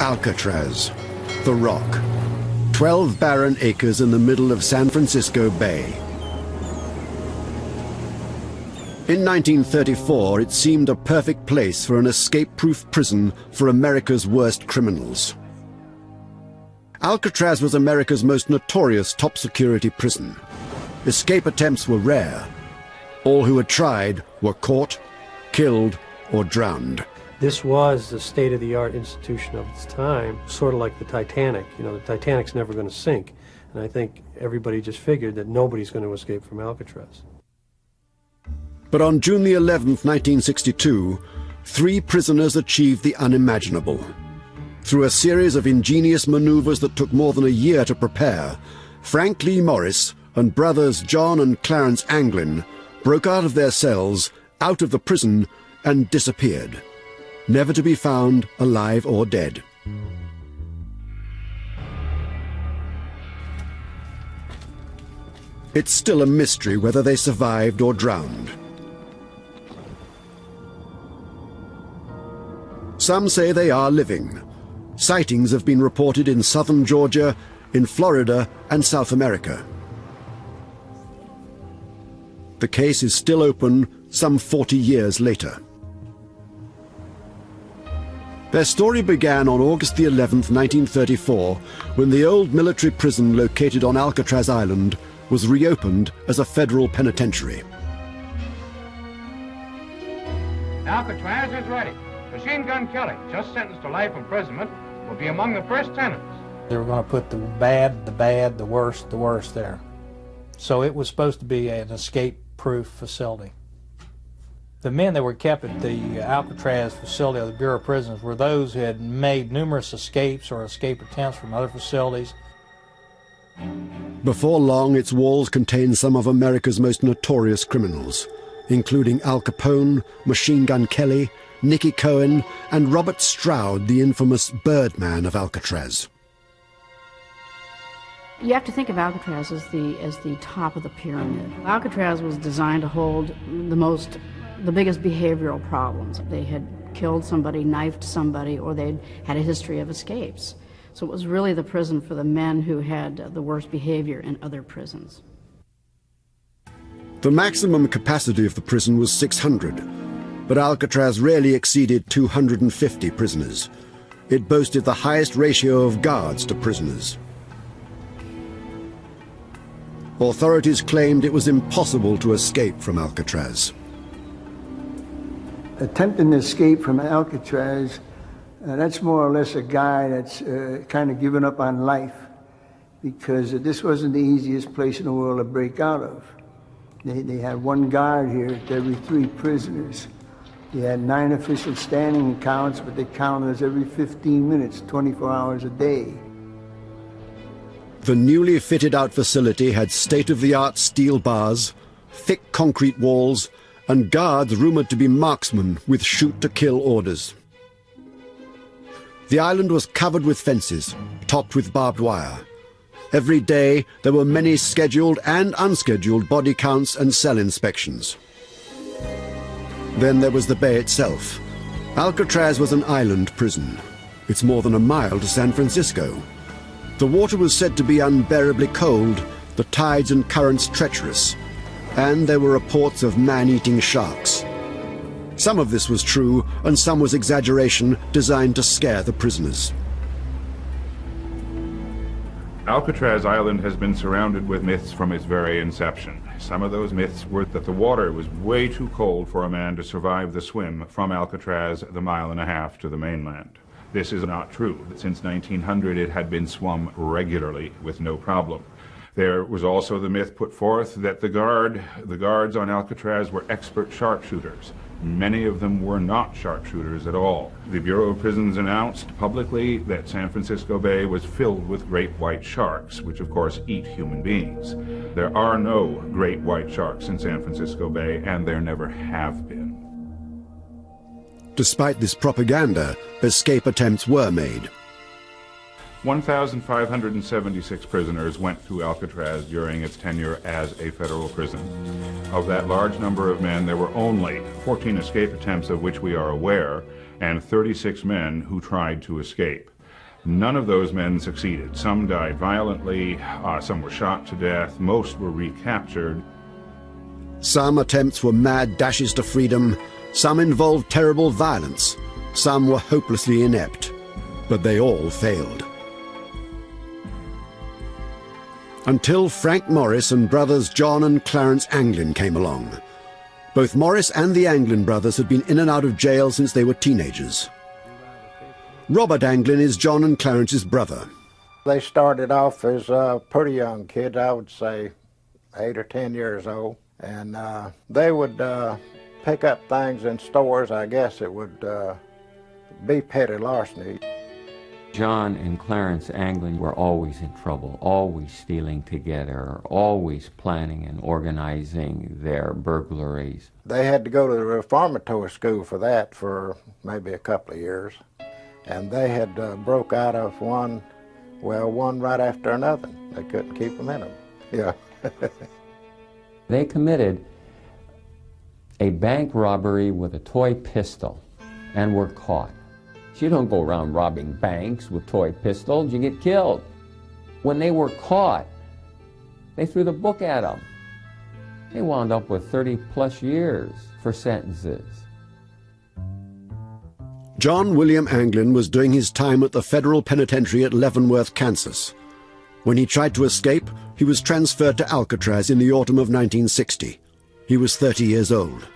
Alcatraz, the rock. 12 barren acres in the middle of San Francisco Bay. In 1934, it seemed a perfect place for an escape-proof prison for America's worst criminals. Alcatraz was America's most notorious top-security prison. Escape attempts were rare. All who had tried were caught, killed, or drowned. This was the state-of-the-art institution of its time, sort of like the Titanic. You know, the Titanic's never going to sink. And I think everybody just figured that nobody's going to escape from Alcatraz. But on June the 11th, 1962, 3 prisoners achieved the unimaginable. Through a series of ingenious maneuvers that took more than a year to prepare, Frank Lee Morris and brothers John and Clarence Anglin broke out of their cells, out of the prison, and disappeared, never to be found alive or dead. It's still a mystery whether they survived or drowned. Some say they are living. Sightings have been reported in southern Georgia, in Florida, and South America. The case is still open some 40 years later. Their story began on August the 11th, 1934, when the old military prison located on Alcatraz Island was reopened as a federal penitentiary. Alcatraz is ready. Machine Gun Kelly, just sentenced to life imprisonment, will be among the first tenants. They were going to put the bad, the worst there. So it was supposed to be an escape-proof facility. The men that were kept at the Alcatraz facility of the Bureau of Prisons were those who had made numerous escapes or escape attempts from other facilities. Before long, its walls contained some of America's most notorious criminals, including Al Capone, Machine Gun Kelly, Nicky Cohen, and Robert Stroud, the infamous Birdman of Alcatraz. You have to think of Alcatraz as the top of the pyramid. Alcatraz was designed to hold the biggest behavioral problems. They had killed somebody, knifed somebody, or they'd had a history of escapes. So it was really the prison for the men who had the worst behavior in other prisons. The maximum capacity of the prison was 600, but Alcatraz rarely exceeded 250 prisoners. It boasted the highest ratio of guards to prisoners. Authorities claimed it was impossible to escape from Alcatraz. Attempting to escape from Alcatraz, that's more or less a guy that's kind of given up on life, because this wasn't the easiest place in the world to break out of. They had one guard here to every 3 prisoners. They had 9 official standing accounts, but they counted us every 15 minutes, 24 hours a day. The newly fitted-out facility had state-of-the-art steel bars, thick concrete walls, and guards rumored to be marksmen with shoot-to-kill orders. The island was covered with fences, topped with barbed wire. Every day, there were many scheduled and unscheduled body counts and cell inspections. Then there was the bay itself. Alcatraz was an island prison. It's more than a mile to San Francisco. The water was said to be unbearably cold, the tides and currents treacherous, and there were reports of man-eating sharks. Some of this was true, and some was exaggeration designed to scare the prisoners. Alcatraz Island has been surrounded with myths from its very inception. Some of those myths were that the water was way too cold for a man to survive the swim from Alcatraz the 1.5 miles to the mainland. This is not true. Since 1900, it had been swum regularly with no problem. There was also the myth put forth that the guards on Alcatraz were expert sharpshooters. Many of them were not sharpshooters at all. The Bureau of Prisons announced publicly that San Francisco Bay was filled with great white sharks, which of course eat human beings. There are no great white sharks in San Francisco Bay, and there never have been. Despite this propaganda, escape attempts were made. 1,576 prisoners went through Alcatraz during its tenure as a federal prison. Of that large number of men, there were only 14 escape attempts of which we are aware, and 36 men who tried to escape. None of those men succeeded. Some died violently, some were shot to death, most were recaptured. Some attempts were mad dashes to freedom, some involved terrible violence, some were hopelessly inept, but they all failed. Until Frank Morris and brothers John and Clarence Anglin came along. Both Morris and the Anglin brothers had been in and out of jail since they were teenagers. Robert Anglin is John and Clarence's brother. They started off as pretty young kids, I would say 8 or 10 years old. And they would pick up things in stores. I guess it would be petty larceny. John and Clarence Anglin were always in trouble, always stealing together, always planning and organizing their burglaries. They had to go to the reformatory school for that for maybe a couple of years. And they had broke out of one right after another. They couldn't keep them in them. Yeah. They committed a bank robbery with a toy pistol and were caught. You don't go around robbing banks with toy pistols, you get killed. When they were caught, they threw the book at them. They wound up with 30+ years for sentences. John William Anglin was doing his time at the federal penitentiary at Leavenworth, Kansas. When he tried to escape, he was transferred to Alcatraz in the autumn of 1960. He was 30 years old.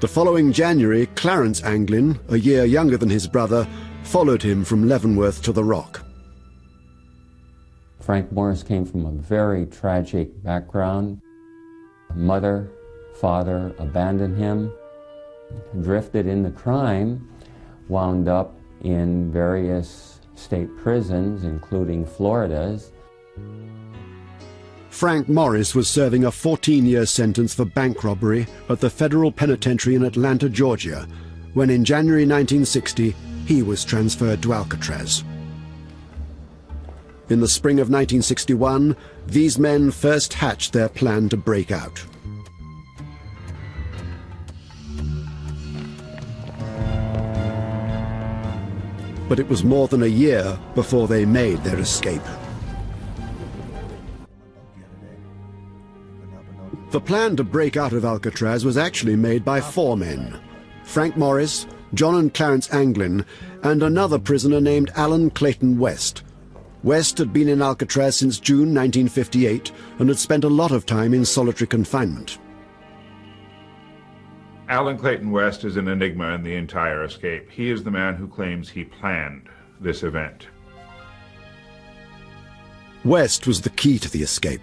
The following January, Clarence Anglin, a year younger than his brother, followed him from Leavenworth to the Rock. Frank Morris came from a very tragic background. Mother, father abandoned him, drifted into crime, wound up in various state prisons, including Florida's. Frank Morris was serving a 14-year sentence for bank robbery at the federal penitentiary in Atlanta, Georgia, when in January 1960 he was transferred to Alcatraz. In the spring of 1961, these men first hatched their plan to break out. But it was more than a year before they made their escape. The plan to break out of Alcatraz was actually made by 4 men: Frank Morris, John and Clarence Anglin, and another prisoner named Alan Clayton West. West had been in Alcatraz since June 1958 and had spent a lot of time in solitary confinement. Alan Clayton West is an enigma in the entire escape. He is the man who claims he planned this event. West was the key to the escape.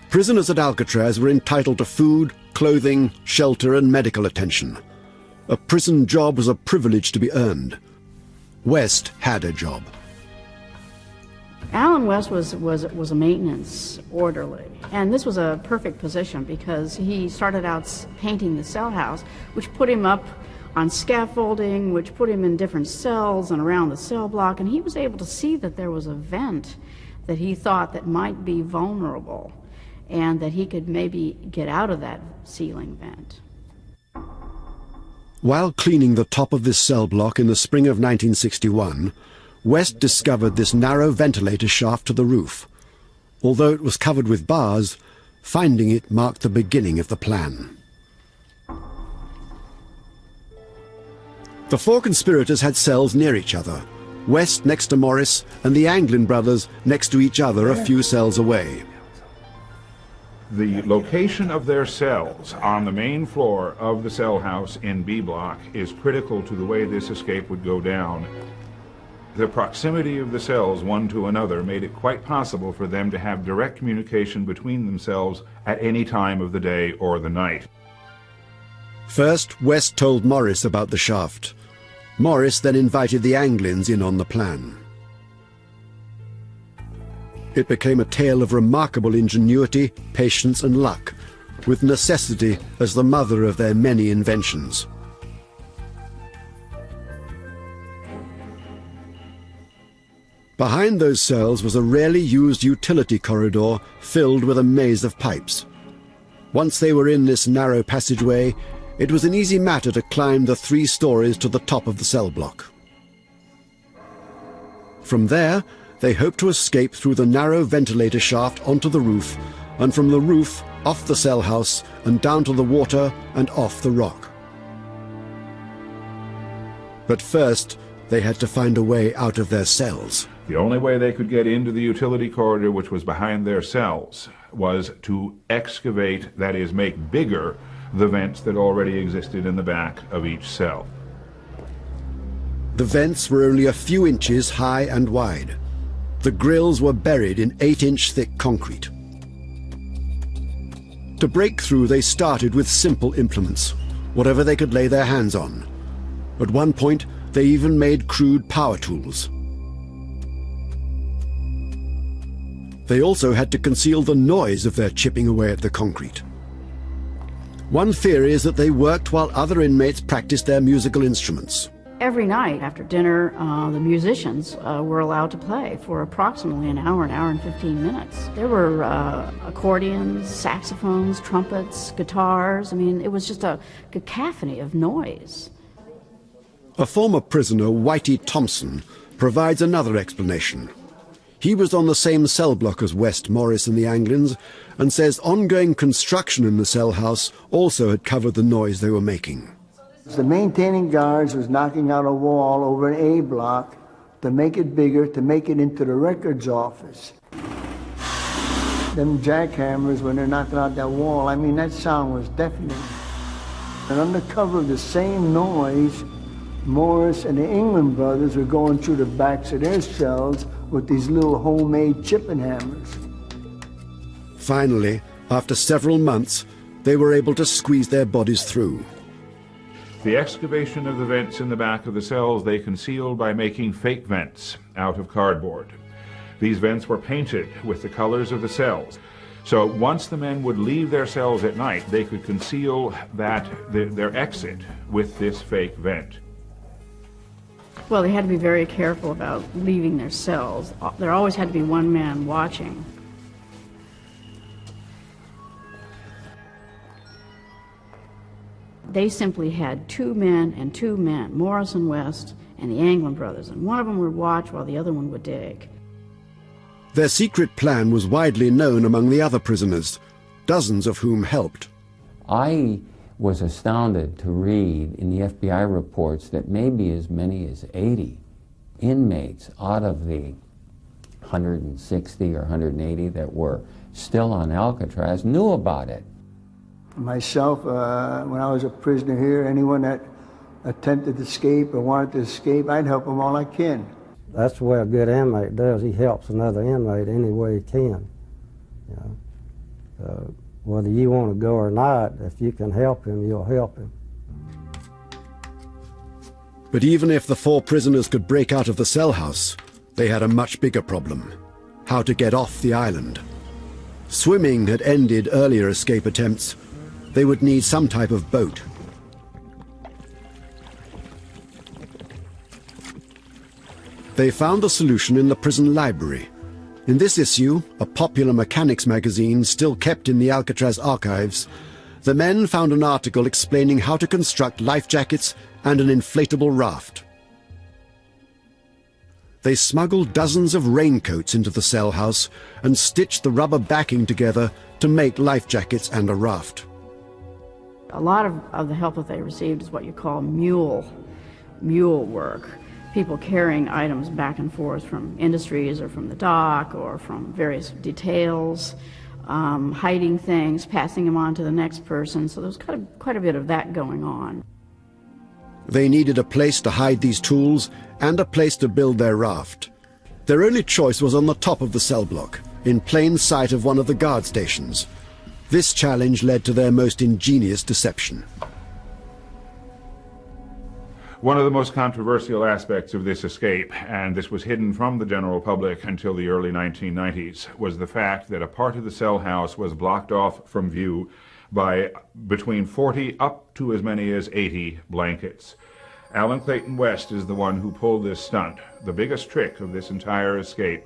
Prisoners at Alcatraz were entitled to food, clothing, shelter, and medical attention. A prison job was a privilege to be earned. West had a job. Alan West was a maintenance orderly, and this was a perfect position because he started out painting the cell house, which put him up on scaffolding, which put him in different cells and around the cell block, and he was able to see that there was a vent that he thought that might be vulnerable and that he could maybe get out of that ceiling vent. While cleaning the top of this cell block in the spring of 1961, West discovered this narrow ventilator shaft to the roof. Although it was covered with bars, finding it marked the beginning of the plan. The 4 conspirators had cells near each other, West next to Morris and the Anglin brothers next to each other a few cells away. The location of their cells on the main floor of the cell house in B block is critical to the way this escape would go down. The proximity of the cells one to another made it quite possible for them to have direct communication between themselves at any time of the day or the night. First, West told Morris about the shaft. Morris then invited the Anglins in on the plan. It became a tale of remarkable ingenuity, patience, and luck, with necessity as the mother of their many inventions. Behind those cells was a rarely used utility corridor filled with a maze of pipes. Once they were in this narrow passageway, it was an easy matter to climb the 3 stories to the top of the cell block. From there, they hoped to escape through the narrow ventilator shaft onto the roof, and from the roof off the cell house and down to the water and off the rock. But first, they had to find a way out of their cells. The only way they could get into the utility corridor, which was behind their cells, was to excavate, that is, make bigger, the vents that already existed in the back of each cell. The vents were only a few inches high and wide. The grills were buried in 8-inch thick concrete. To break through, they started with simple implements, whatever they could lay their hands on. At one point, they even made crude power tools. They also had to conceal the noise of their chipping away at the concrete. One theory is that they worked while other inmates practiced their musical instruments. Every night after dinner, the musicians were allowed to play for approximately an hour and 15 minutes. There were accordions, saxophones, trumpets, guitars. I mean, it was just a cacophony of noise. A former prisoner, Whitey Thompson, provides another explanation. He was on the same cell block as West, Morris and the Anglins, and says ongoing construction in the cell house also had covered the noise they were making. The maintaining guards was knocking out a wall over an A block to make it bigger, to make it into the records office. Them jackhammers, when they're knocking out that wall, I mean, that sound was deafening. And under cover of the same noise, Morris and the England brothers were going through the backs of their cells with these little homemade chipping hammers. Finally, after several months, they were able to squeeze their bodies through. The excavation of the vents in the back of the cells they concealed by making fake vents out of cardboard. These vents were painted with the colors of the cells. So once the men would leave their cells at night, they could conceal their exit with this fake vent. Well, they had to be very careful about leaving their cells. There always had to be one man watching. They simply had two men, Morris and West, and the Anglin brothers, and one of them would watch while the other one would dig. Their secret plan was widely known among the other prisoners, dozens of whom helped. I was astounded to read in the FBI reports that maybe as many as 80 inmates out of the 160 or 180 that were still on Alcatraz knew about it. Myself, when I was a prisoner here, anyone that attempted to escape or wanted to escape, I'd help them all I can. That's the way a good inmate does. He helps another inmate any way he can. You know? Whether you want to go or not, if you can help him, you'll help him. But even if the 4 prisoners could break out of the cell house, they had a much bigger problem: how to get off the island. Swimming had ended earlier escape attempts. They would need some type of boat. They found the solution in the prison library. In this issue, a popular mechanics magazine still kept in the Alcatraz archives, the men found an article explaining how to construct life jackets and an inflatable raft. They smuggled dozens of raincoats into the cell house and stitched the rubber backing together to make life jackets and a raft. A lot of the help that they received is what you call mule work. People carrying items back and forth from industries or from the dock or from various details, hiding things, passing them on to the next person. So there was quite a bit of that going on. They needed a place to hide these tools and a place to build their raft. Their only choice was on the top of the cell block, in plain sight of one of the guard stations. This challenge led to their most ingenious deception. One of the most controversial aspects of this escape, and this was hidden from the general public until the early 1990s, was the fact that a part of the cell house was blocked off from view by between 40 up to as many as 80 blankets. Alan Clayton West is the one who pulled this stunt, the biggest trick of this entire escape.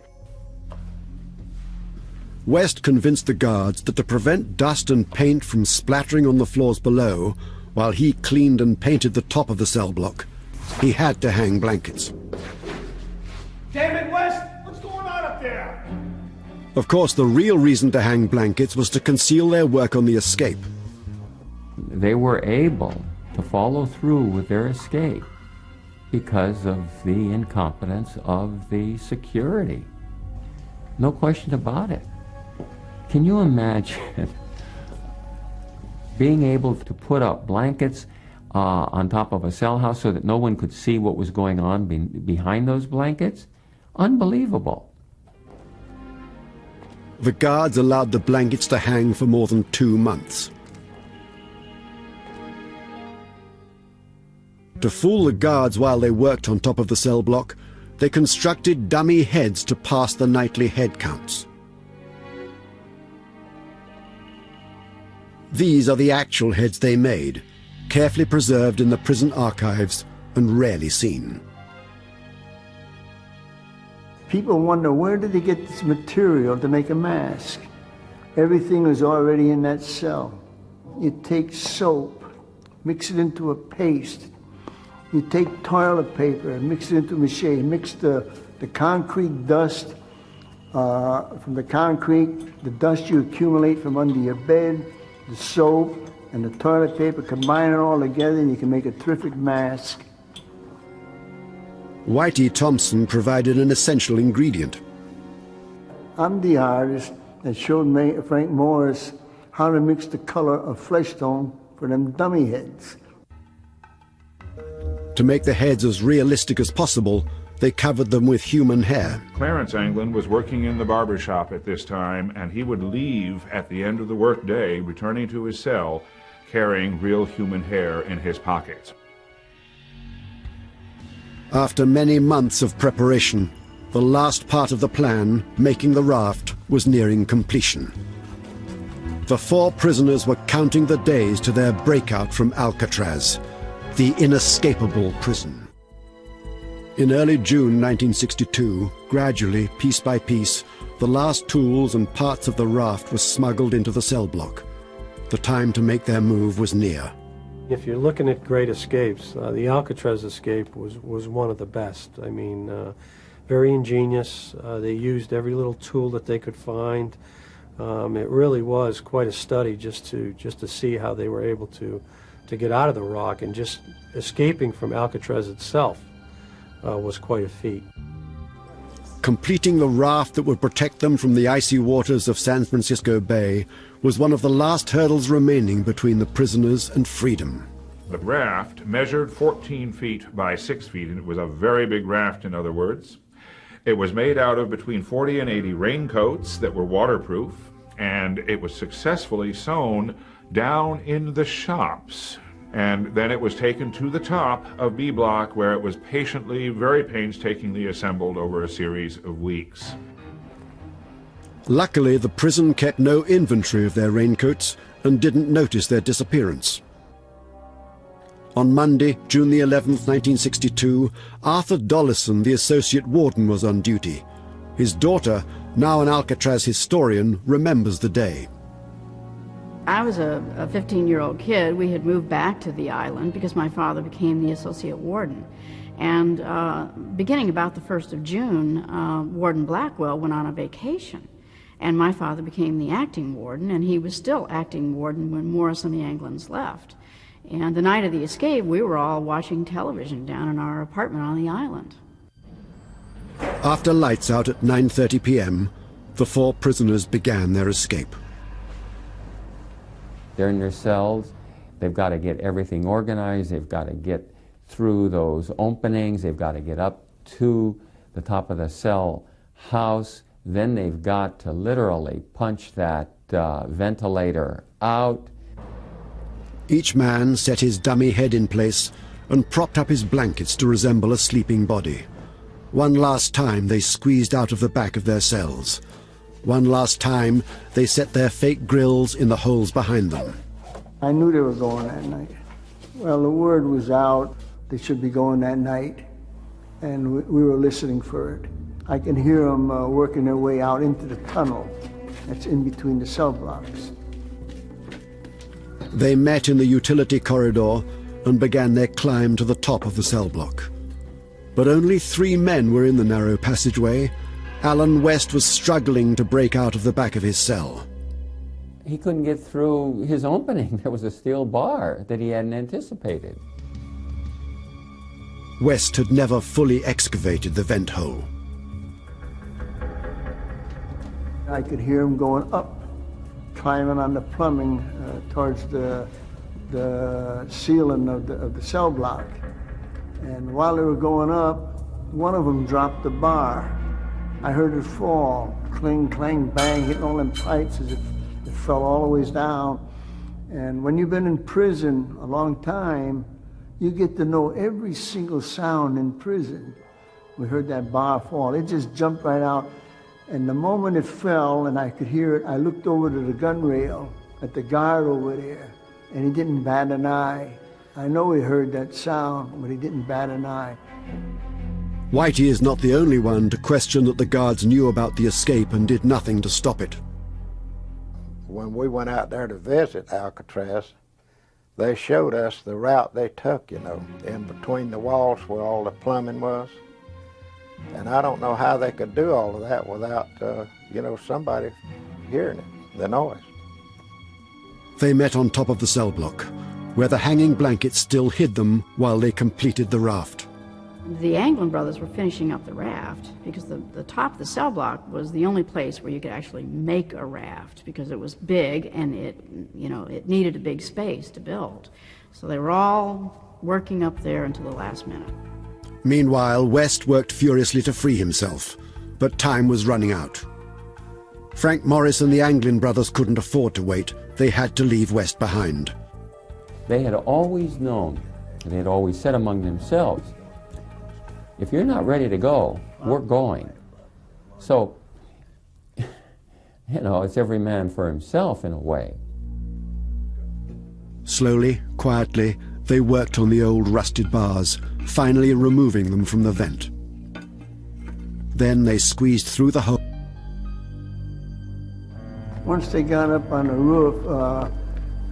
West convinced the guards that to prevent dust and paint from splattering on the floors below, while he cleaned and painted the top of the cell block, he had to hang blankets. Damn it, West! Of course, the real reason to hang blankets was to conceal their work on the escape. They were able to follow through with their escape because of the incompetence of the security. No question about it. Can you imagine being able to put up blankets on top of a cell house so that no one could see what was going on behind those blankets? Unbelievable. The guards allowed the blankets to hang for more than 2 months. To fool the guards while they worked on top of the cell block, they constructed dummy heads to pass the nightly head counts. These are the actual heads they made, carefully preserved in the prison archives and rarely seen. People wonder, where did they get this material to make a mask? Everything was already in that cell. You take soap, mix it into a paste. You take toilet paper and mix it into mache. Mix the concrete dust from the concrete, the dust you accumulate from under your bed, the soap and the toilet paper, combine it all together and you can make a terrific mask. Whitey Thompson provided an essential ingredient. I'm the artist that showed Frank Morris how to mix the color of flesh tone for them dummy heads. To make the heads as realistic as possible, they covered them with human hair. Clarence Anglin was working in the barber shop at this time, and he would leave at the end of the workday, returning to his cell, carrying real human hair in his pockets. After many months of preparation, the last part of the plan, making the raft, was nearing completion. The 4 prisoners were counting the days to their breakout from Alcatraz, the inescapable prison. In early June 1962, gradually, piece by piece, the last tools and parts of the raft were smuggled into the cell block. The time to make their move was near. If you're looking at great escapes, the Alcatraz escape was one of the best. I mean, very ingenious. They used every little tool that they could find. It really was quite a study just to see how they were able to get out of the rock, and just escaping from Alcatraz itself was quite a feat. Completing the raft that would protect them from the icy waters of San Francisco Bay was one of the last hurdles remaining between the prisoners and freedom. The raft measured 14 feet by 6 feet, and it was a very big raft, in other words. It was made out of between 40 and 80 raincoats that were waterproof, and it was successfully sewn down in the shops. And then it was taken to the top of B Block, where it was patiently, very painstakingly assembled over a series of weeks. Luckily, the prison kept no inventory of their raincoats and didn't notice their disappearance. On Monday, June the 11th, 1962, Arthur Dollison, the associate warden, was on duty. His daughter, now an Alcatraz historian, remembers the day. I was a 15-year-old kid. We had moved back to the island because my father became the associate warden. And beginning about the 1st of June, Warden Blackwell went on a vacation. And my father became the acting warden, and he was still acting warden when Morris and the Anglins left. And the night of the escape, we were all watching television down in our apartment on the island. After lights out at 9:30 p.m., the 4 prisoners began their escape. They're in their cells. They've got to get everything organized. They've got to get through those openings. They've got to get up to the top of the cell house. Then they've got to literally punch that ventilator out. Each man set his dummy head in place and propped up his blankets to resemble a sleeping body. One last time they squeezed out of the back of their cells. One last time they set their fake grills in the holes behind them. I knew they were going that night. Well, the word was out they should be going that night, and we were listening for it. I can hear them working their way out into the tunnel that's in between the cell blocks. They met in the utility corridor and began their climb to the top of the cell block. But only 3 men were in the narrow passageway, Alan West was struggling to break out of the back of his cell. He couldn't get through his opening. There was a steel bar that he hadn't anticipated. West had never fully excavated the vent hole. I could hear him going up, climbing on the plumbing towards the ceiling of the cell block. And while they were going up, one of them dropped the bar. I heard it fall, cling, clang, bang, hitting all them pipes as if it fell all the ways down. And when you've been in prison a long time, you get to know every single sound in prison. We heard that bar fall. It just jumped right out. And the moment it fell and I could hear it, I looked over to the gun rail at the guard over there, and he didn't bat an eye. I know he heard that sound, but he didn't bat an eye. Whitey is not the only one to question that the guards knew about the escape and did nothing to stop it. When we went out there to visit Alcatraz, they showed us the route they took, you know, in between the walls where all the plumbing was. And I don't know how they could do all of that without, you know, somebody hearing it, the noise. They met on top of the cell block, where the hanging blankets still hid them while they completed the raft. The Anglin brothers were finishing up the raft because the top of the cell block was the only place where you could actually make a raft because it was big and it needed a big space to build. So they were all working up there until the last minute. Meanwhile, West worked furiously to free himself, but time was running out. Frank Morris and the Anglin brothers couldn't afford to wait. They had to leave West behind. They had always known, and they had always said among themselves, if you're not ready to go, we're going. So, you know, it's every man for himself in a way. Slowly, quietly, they worked on the old rusted bars, finally removing them from the vent. Then they squeezed through the hole. Once they got up on the roof,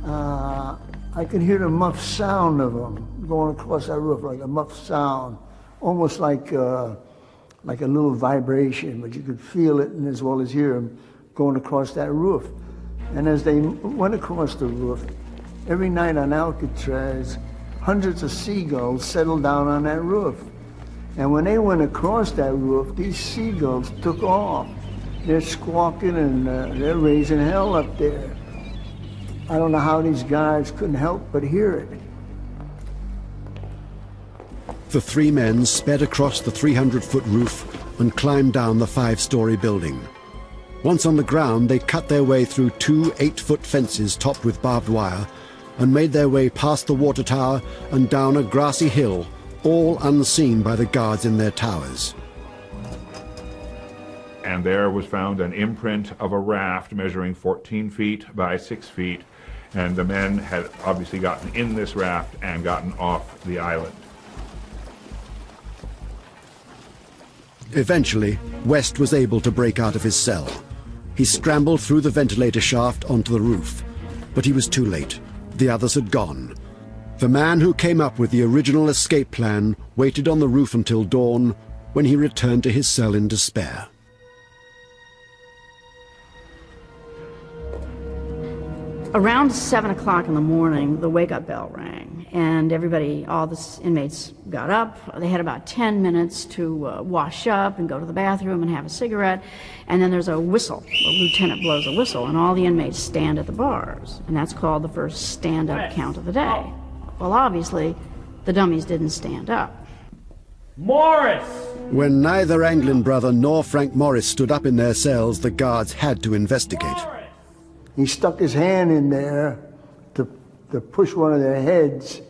I could hear the muffled sound of them going across that roof, like a muffled sound, almost like a little vibration, but you could feel it and as well as hear them going across that roof. And as they went across the roof, every night on Alcatraz, hundreds of seagulls settled down on that roof. And when they went across that roof, these seagulls took off. They're squawking and they're raising hell up there. I don't know how these guys couldn't help but hear it. The three men sped across the 300-foot roof and climbed down the 5-story building. Once on the ground, they cut their way through 2 8-foot fences topped with barbed wire and made their way past the water tower and down a grassy hill, all unseen by the guards in their towers. And there was found an imprint of a raft measuring 14 feet by 6 feet, and the men had obviously gotten in this raft and gotten off the island. Eventually, West was able to break out of his cell. He scrambled through the ventilator shaft onto the roof, but he was too late. The others had gone. The man who came up with the original escape plan waited on the roof until dawn, when he returned to his cell in despair. Around 7 o'clock in the morning, the wake-up bell rang, and everybody, all the inmates got up. They had about 10 minutes to wash up and go to the bathroom and have a cigarette, and then there's a whistle. The lieutenant blows a whistle, and all the inmates stand at the bars, and that's called the first stand-up count of the day. Well, obviously, the dummies didn't stand up. Morris! When neither Anglin brother nor Frank Morris stood up in their cells, the guards had to investigate. He stuck his hand in there to push one of their heads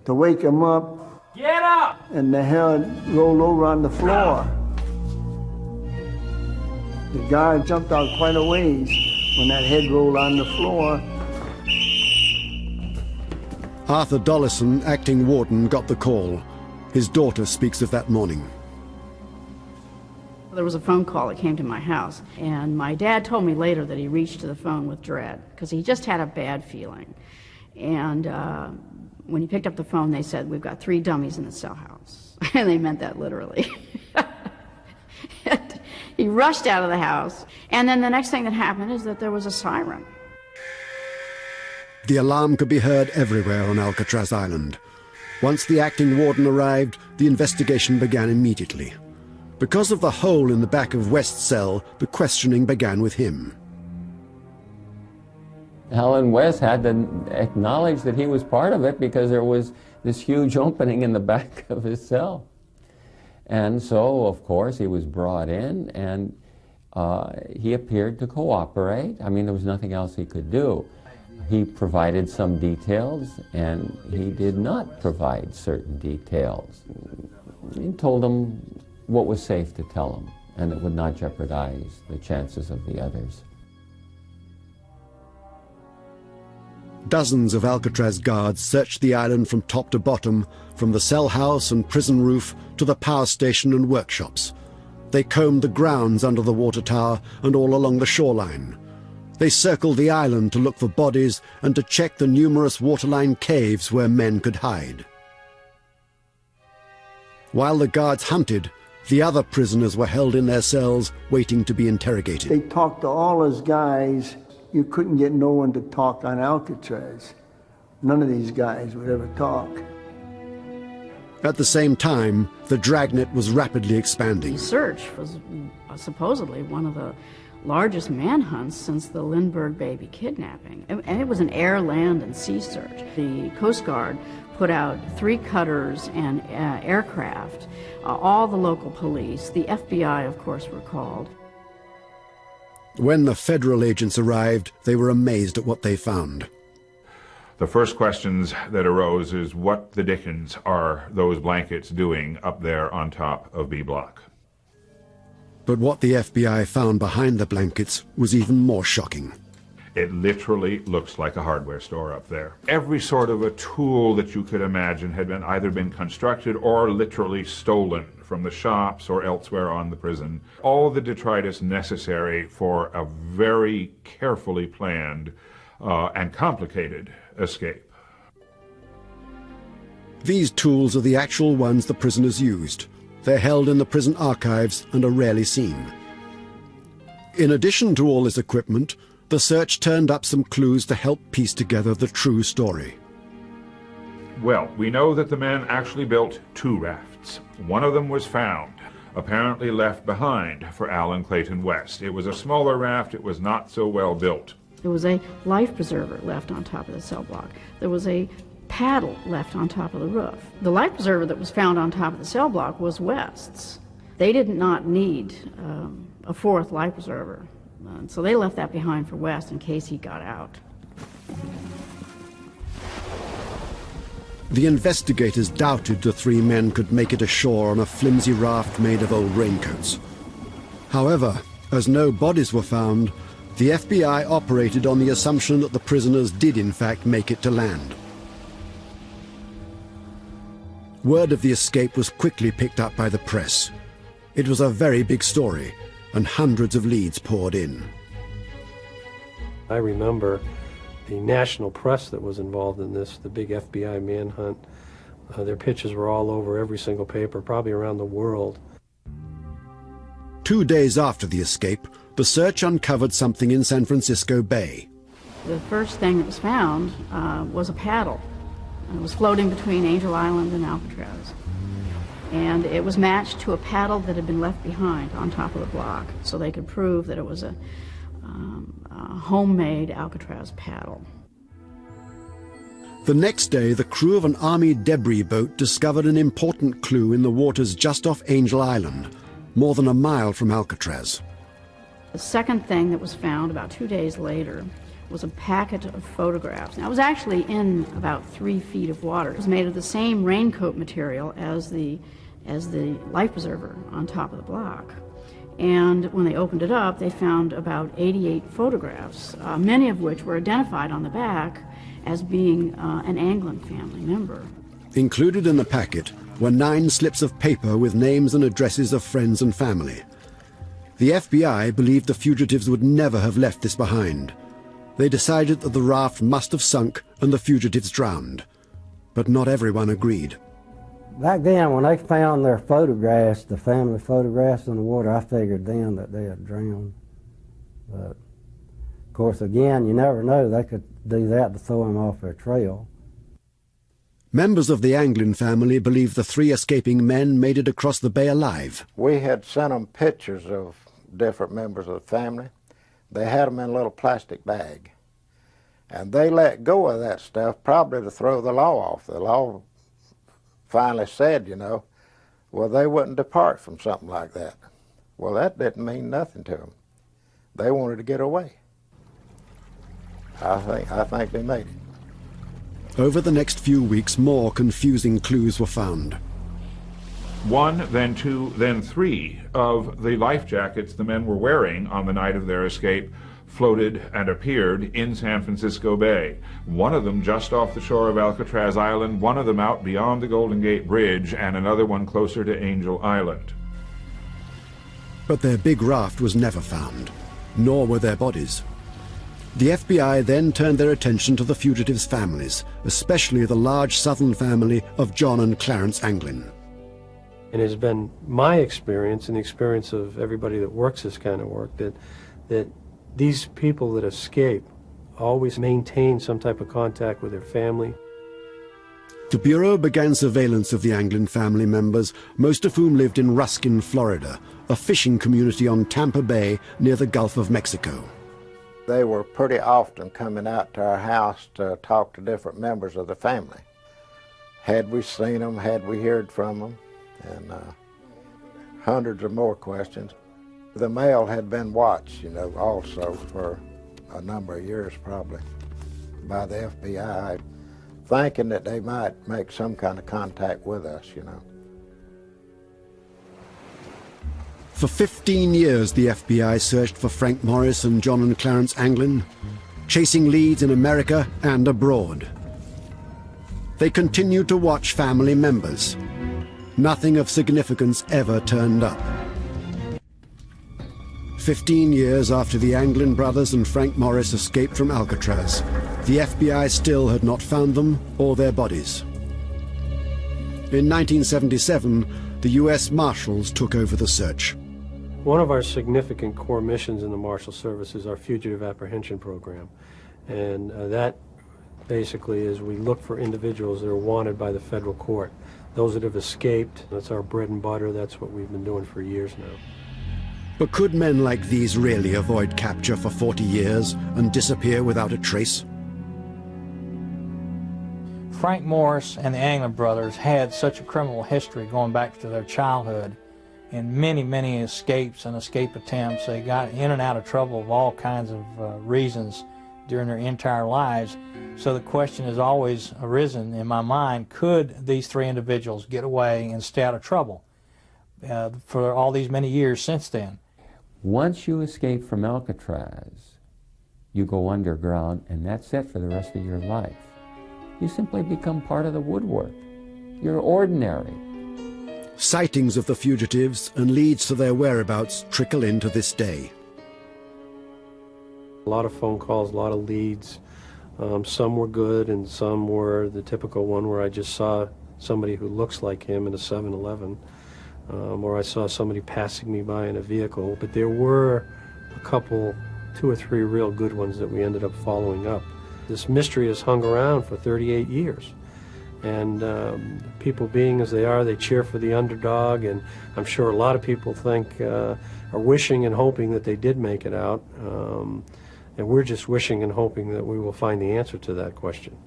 to wake him up. Get up! And the head rolled over on the floor. The guard jumped out quite a ways when that head rolled on the floor. Arthur Dollison, acting warden, got the call. His daughter speaks of that morning. There was a phone call that came to my house, and my dad told me later that he reached to the phone with dread because he just had a bad feeling. And when he picked up the phone, they said, "We've got 3 dummies in the cell house." And they meant that literally. And he rushed out of the house. And then the next thing that happened is that there was a siren. The alarm could be heard everywhere on Alcatraz Island. Once the acting warden arrived, the investigation began immediately. Because of the hole in the back of West's cell, the questioning began with him. Alan West had to acknowledge that he was part of it because there was this huge opening in the back of his cell. And so, of course, he was brought in, and he appeared to cooperate. I mean, there was nothing else he could do. He provided some details, and he did not provide certain details. He told them what was safe to tell them, and it would not jeopardize the chances of the others. Dozens of Alcatraz guards searched the island from top to bottom, from the cell house and prison roof to the power station and workshops. They combed the grounds under the water tower and all along the shoreline. They circled the island to look for bodies and to check the numerous waterline caves where men could hide. While the guards hunted, the other prisoners were held in their cells waiting to be interrogated. They talked to all those guys. You couldn't get no one to talk on Alcatraz. None of these guys would ever talk. At the same time, the dragnet was rapidly expanding. The search was supposedly one of the largest manhunts since the Lindbergh baby kidnapping. And it was an air, land, and sea search. The Coast Guard put out 3 cutters and aircraft, all the local police, the FBI, of course, were called. When the federal agents arrived, they were amazed at what they found. The first questions that arose is, what the dickens are those blankets doing up there on top of B Block? But what the FBI found behind the blankets was even more shocking. It literally looks like a hardware store up there. Every sort of a tool that you could imagine had either been constructed or literally stolen from the shops or elsewhere on the prison. All the detritus necessary for a very carefully planned and complicated escape. These tools are the actual ones the prisoners used. They're held in the prison archives and are rarely seen. In addition to all this equipment, the search turned up some clues to help piece together the true story. Well, we know that the men actually built 2 rafts. One of them was found, apparently left behind for Alan Clayton West. It was a smaller raft. It was not so well built. There was a life preserver left on top of the cell block. There was a paddle left on top of the roof. The life preserver that was found on top of the cell block was West's. They did not need a 4th life preserver. So they left that behind for West in case he got out. The investigators doubted the 3 men could make it ashore on a flimsy raft made of old raincoats. However, as no bodies were found, the FBI operated on the assumption that the prisoners did in fact make it to land. Word of the escape was quickly picked up by the press. It was a very big story, and hundreds of leads poured in. I remember the national press that was involved in this, the big FBI manhunt. Their pictures were all over every single paper, probably around the world. 2 days after the escape, the search uncovered something in San Francisco Bay. The first thing that was found was a paddle. It was floating between Angel Island and Alcatraz. And it was matched to a paddle that had been left behind on top of the block, so they could prove that it was a homemade Alcatraz paddle. The next day, the crew of an Army debris boat discovered an important clue in the waters just off Angel Island, more than a mile from Alcatraz. The second thing that was found about 2 days later was a packet of photographs. Now, it was actually in about 3 feet of water. It was made of the same raincoat material as the life preserver on top of the block. And when they opened it up, they found about 88 photographs, many of which were identified on the back as being an Anglin family member. Included in the packet were 9 slips of paper with names and addresses of friends and family. The FBI believed the fugitives would never have left this behind. They decided that the raft must have sunk and the fugitives drowned. But not everyone agreed. Back then, when they found their photographs, the family photographs in the water, I figured then that they had drowned. But, of course, again, you never know. They could do that to throw them off their trail. Members of the Anglin family believe the 3 escaping men made it across the bay alive. We had sent them pictures of different members of the family. They had them in a little plastic bag. And they let go of that stuff probably to throw the law off. The law finally said, you know, well, they wouldn't depart from something like that. Well, that didn't mean nothing to them. They wanted to get away. I think they made it. Over the next few weeks, more confusing clues were found. 1, then 2, then 3 of the life jackets the men were wearing on the night of their escape floated and appeared in San Francisco Bay. One of them just off the shore of Alcatraz Island, one of them out beyond the Golden Gate Bridge, and another one closer to Angel Island. But their big raft was never found, nor were their bodies. The FBI then turned their attention to the fugitives' families, especially the large southern family of John and Clarence Anglin. It has been my experience and the experience of everybody that works this kind of work that these people that escape always maintain some type of contact with their family. The Bureau began surveillance of the Anglin family members, most of whom lived in Ruskin, Florida, a fishing community on Tampa Bay near the Gulf of Mexico. They were pretty often coming out to our house to talk to different members of the family. Had we seen them? Had we heard from them? And hundreds of more questions. The mail had been watched, you know, also for a number of years probably by the FBI, thinking that they might make some kind of contact with us, you know. For 15 years, the FBI searched for Frank Morris and John and Clarence Anglin, chasing leads in America and abroad. They continued to watch family members. Nothing of significance ever turned up. 15 years after the Anglin brothers and Frank Morris escaped from Alcatraz, the FBI still had not found them or their bodies. In 1977, the U.S. Marshals took over the search. One of our significant core missions in the Marshal Service is our Fugitive Apprehension Program. And that basically is we look for individuals that are wanted by the federal court. Those that have escaped, that's our bread and butter. That's what we've been doing for years now. But could men like these really avoid capture for 40 years and disappear without a trace? Frank Morris and the Anglin brothers had such a criminal history going back to their childhood, and many, many escapes and escape attempts. They got in and out of trouble of all kinds of reasons during their entire lives. So the question has always arisen in my mind, could these 3 individuals get away and stay out of trouble for all these many years since then? Once you escape from Alcatraz, you go underground, and that's it for the rest of your life. You simply become part of the woodwork. You're ordinary. Sightings of the fugitives and leads to their whereabouts trickle in to this day. A lot of phone calls, a lot of leads. Some were good and some were the typical one where I just saw somebody who looks like him in a 7-Eleven, or I saw somebody passing me by in a vehicle. But there were a couple, 2 or 3 real good ones that we ended up following up. This mystery has hung around for 38 years. And people being as they are, they cheer for the underdog, and I'm sure a lot of people think, are wishing and hoping that they did make it out. And we're just wishing and hoping that we will find the answer to that question.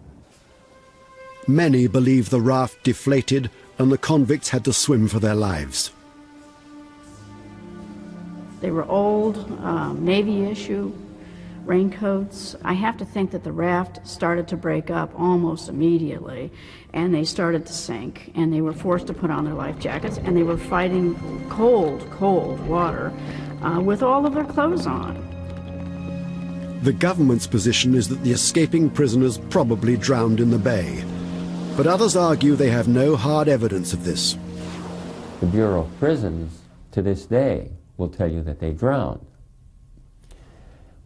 Many believe the raft deflated and the convicts had to swim for their lives. They were old, Navy issue raincoats. I have to think that the raft started to break up almost immediately, and they started to sink, and they were forced to put on their life jackets, and they were fighting cold, cold water with all of their clothes on. The government's position is that the escaping prisoners probably drowned in the bay, but others argue they have no hard evidence of this. The Bureau of Prisons, to this day, will tell you that they drowned.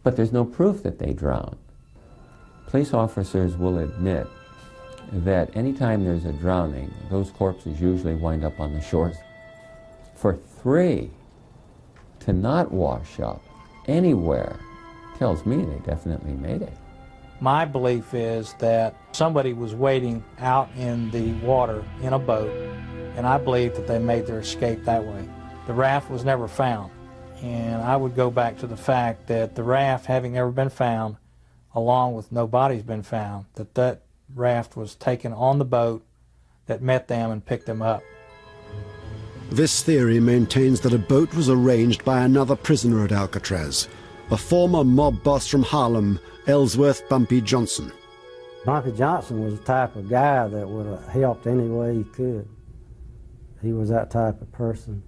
But there's no proof that they drowned. Police officers will admit that anytime there's a drowning, those corpses usually wind up on the shores. For 3 to not wash up anywhere tells me they definitely made it. My belief is that somebody was waiting out in the water in a boat, and I believe that they made their escape that way. The raft was never found, and I would go back to the fact that the raft having never been found, along with no bodies been found, that raft was taken on the boat that met them and picked them up. This theory maintains that a boat was arranged by another prisoner at Alcatraz, a former mob boss from Harlem, Ellsworth Bumpy Johnson. Bumpy Johnson was the type of guy that would have helped any way he could. He was that type of person.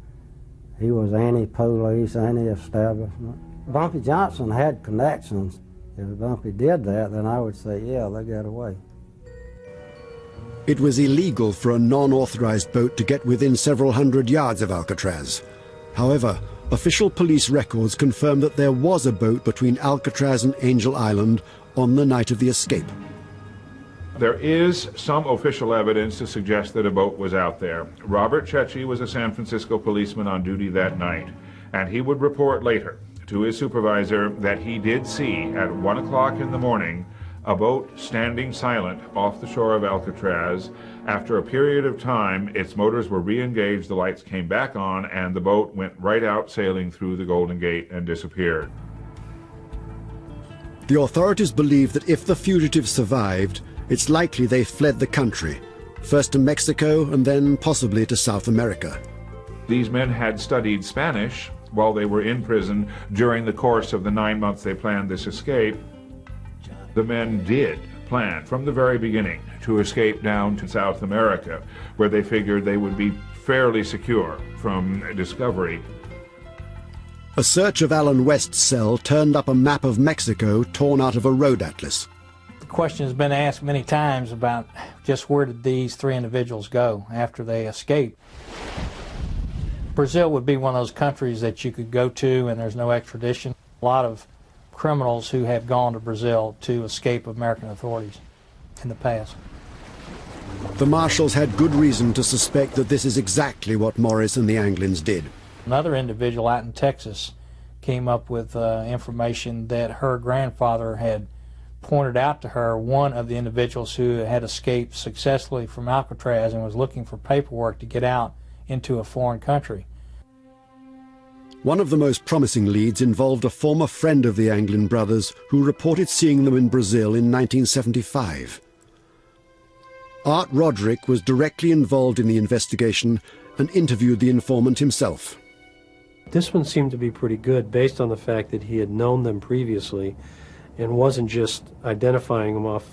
He was anti-police, anti-establishment. Bumpy Johnson had connections. If Bumpy did that, then I would say, yeah, they got away. It was illegal for a non-authorized boat to get within several hundred yards of Alcatraz. However, official police records confirm that there was a boat between Alcatraz and Angel Island on the night of the escape. There is some official evidence to suggest that a boat was out there. Robert Chechi was a San Francisco policeman on duty that night, and he would report later to his supervisor that he did see at 1 o'clock in the morning a boat standing silent off the shore of Alcatraz. After a period of time, its motors were re-engaged, the lights came back on, and the boat went right out sailing through the Golden Gate and disappeared. The authorities believe that if the fugitives survived, it's likely they fled the country, first to Mexico and then possibly to South America. These men had studied Spanish while they were in prison during the course of the 9 months they planned this escape. The men did plan from the very beginning to escape down to South America, where they figured they would be fairly secure from discovery. A search of Allen West's cell turned up a map of Mexico torn out of a road atlas. The question has been asked many times about just where did these 3 individuals go after they escaped. Brazil would be one of those countries that you could go to and there's no extradition. A lot of criminals who have gone to Brazil to escape American authorities in the past. The marshals had good reason to suspect that this is exactly what Morris and the Anglins did. Another individual out in Texas came up with information that her grandfather had pointed out to her one of the individuals who had escaped successfully from Alcatraz and was looking for paperwork to get out into a foreign country. One of the most promising leads involved a former friend of the Anglin brothers who reported seeing them in Brazil in 1975. Art Roderick was directly involved in the investigation and interviewed the informant himself. This one seemed to be pretty good based on the fact that he had known them previously and wasn't just identifying them off,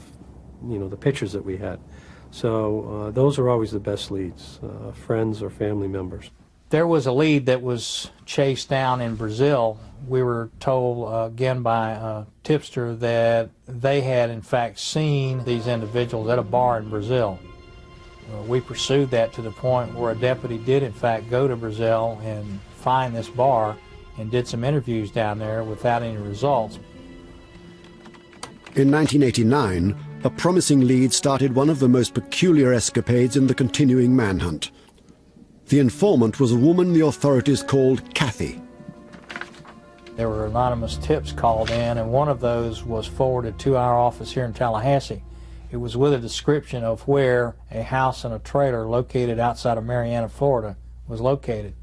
the pictures that we had. So those are always the best leads, friends or family members. There was a lead that was chased down in Brazil. We were told again by a tipster that they had in fact seen these individuals at a bar in Brazil. We pursued that to the point where a deputy did in fact go to Brazil and find this bar and did some interviews down there without any results. In 1989, a promising lead started one of the most peculiar escapades in the continuing manhunt. The informant was a woman the authorities called Kathy. There were anonymous tips called in, and one of those was forwarded to our office here in Tallahassee. It was with a description of where a house and a trailer located outside of Marianna, Florida, was located.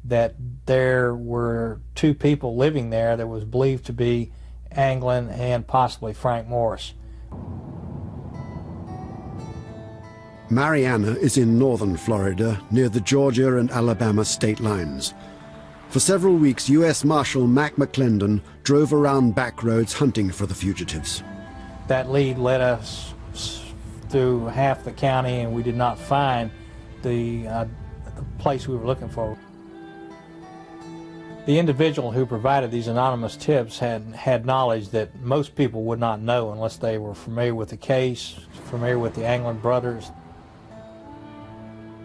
That there were 2 people living there that was believed to be Anglin and possibly Frank Morris. Marianna is in northern Florida, near the Georgia and Alabama state lines. For several weeks, U.S. Marshal Mac McClendon drove around back roads hunting for the fugitives. That lead led us through half the county, and we did not find the place we were looking for. The individual who provided these anonymous tips had knowledge that most people would not know unless they were familiar with the case, familiar with the Anglin brothers.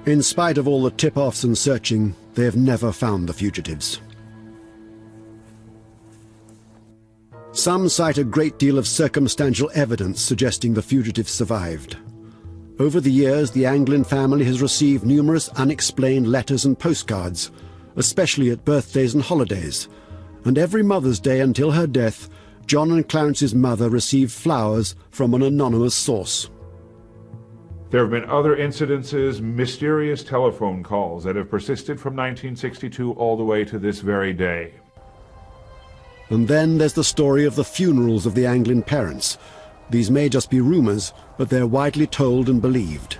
In spite of all the tip-offs and searching, they have never found the fugitives. Some cite a great deal of circumstantial evidence suggesting the fugitives survived. Over the years, the Anglin family has received numerous unexplained letters and postcards, especially at birthdays and holidays. And every Mother's Day until her death, John and Clarence's mother received flowers from an anonymous source. There have been other incidences, mysterious telephone calls that have persisted from 1962 all the way to this very day. And then there's the story of the funerals of the Anglin parents. These may just be rumors, but they're widely told and believed.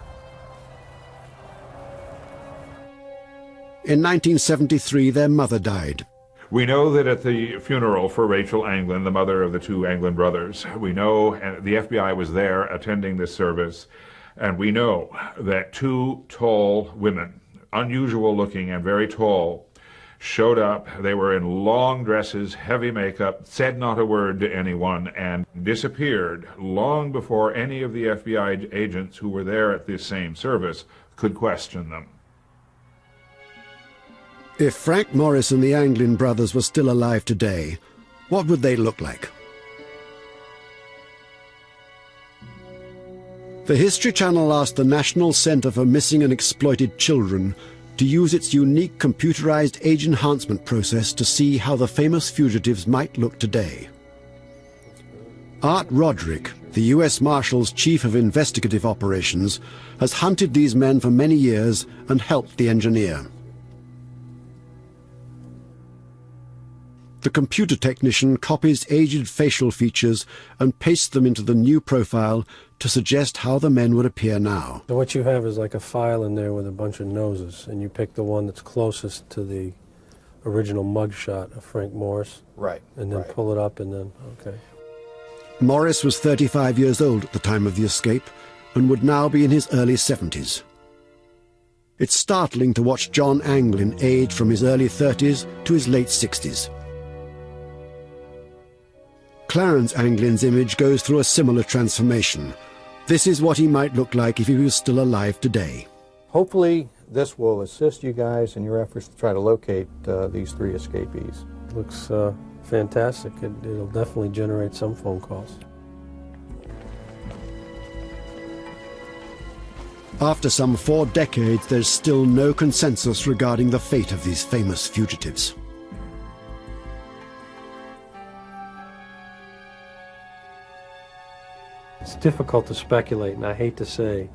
In 1973, their mother died. We know that at the funeral for Rachel Anglin, the mother of the two Anglin brothers, we know the FBI was there attending this service, and we know that two tall women, unusual looking and very tall, showed up. They were in long dresses, heavy makeup, said not a word to anyone, and disappeared long before any of the FBI agents who were there at this same service could question them. If Frank Morris and the Anglin brothers were still alive today, what would they look like? The History Channel asked the National Center for Missing and Exploited Children to use its unique computerized age enhancement process to see how the famous fugitives might look today. Art Roderick, the U.S. Marshal's Chief of Investigative Operations, has hunted these men for many years and helped the engineer. The computer technician copies aged facial features and pastes them into the new profile to suggest how the men would appear now. So what you have is like a file in there with a bunch of noses, and you pick the one that's closest to the original mugshot of Frank Morris. Right. And then pull it up and then, okay. Morris was 35 years old at the time of the escape and would now be in his early 70s. It's startling to watch John Anglin age from his early 30s to his late 60s. Clarence Anglin's image goes through a similar transformation. This is what he might look like if he was still alive today. Hopefully this will assist you guys in your efforts to try to locate these three escapees. Looks fantastic. It'll definitely generate some phone calls. After some 4 decades, there's still no consensus regarding the fate of these famous fugitives. It's difficult to speculate, and I hate to say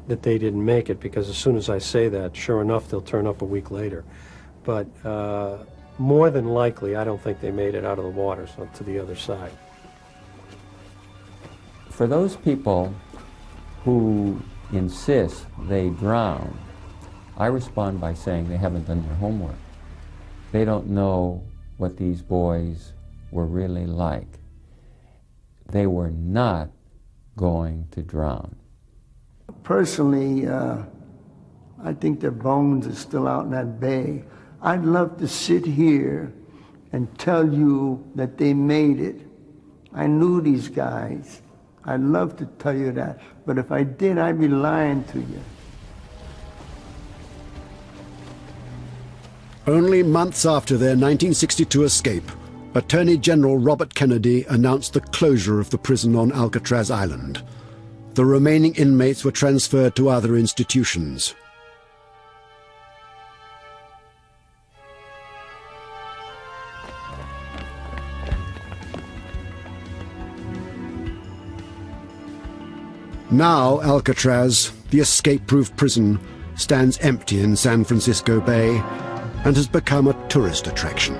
that they didn't make it, because as soon as I say that, sure enough, they'll turn up a week later. But more than likely, I don't think they made it out of the water to the other side. For those people who insist they drown, I respond by saying they haven't done their homework. They don't know what these boys were really like. They were not going to drown. Personally, I think their bones are still out in that bay. I'd love to sit here and tell you that they made it. I knew these guys. I'd love to tell you that, but if I did, I'd be lying to you. Only months after their 1962 escape, Attorney General Robert Kennedy announced the closure of the prison on Alcatraz Island. The remaining inmates were transferred to other institutions. Now Alcatraz, the escape-proof prison, stands empty in San Francisco Bay and has become a tourist attraction.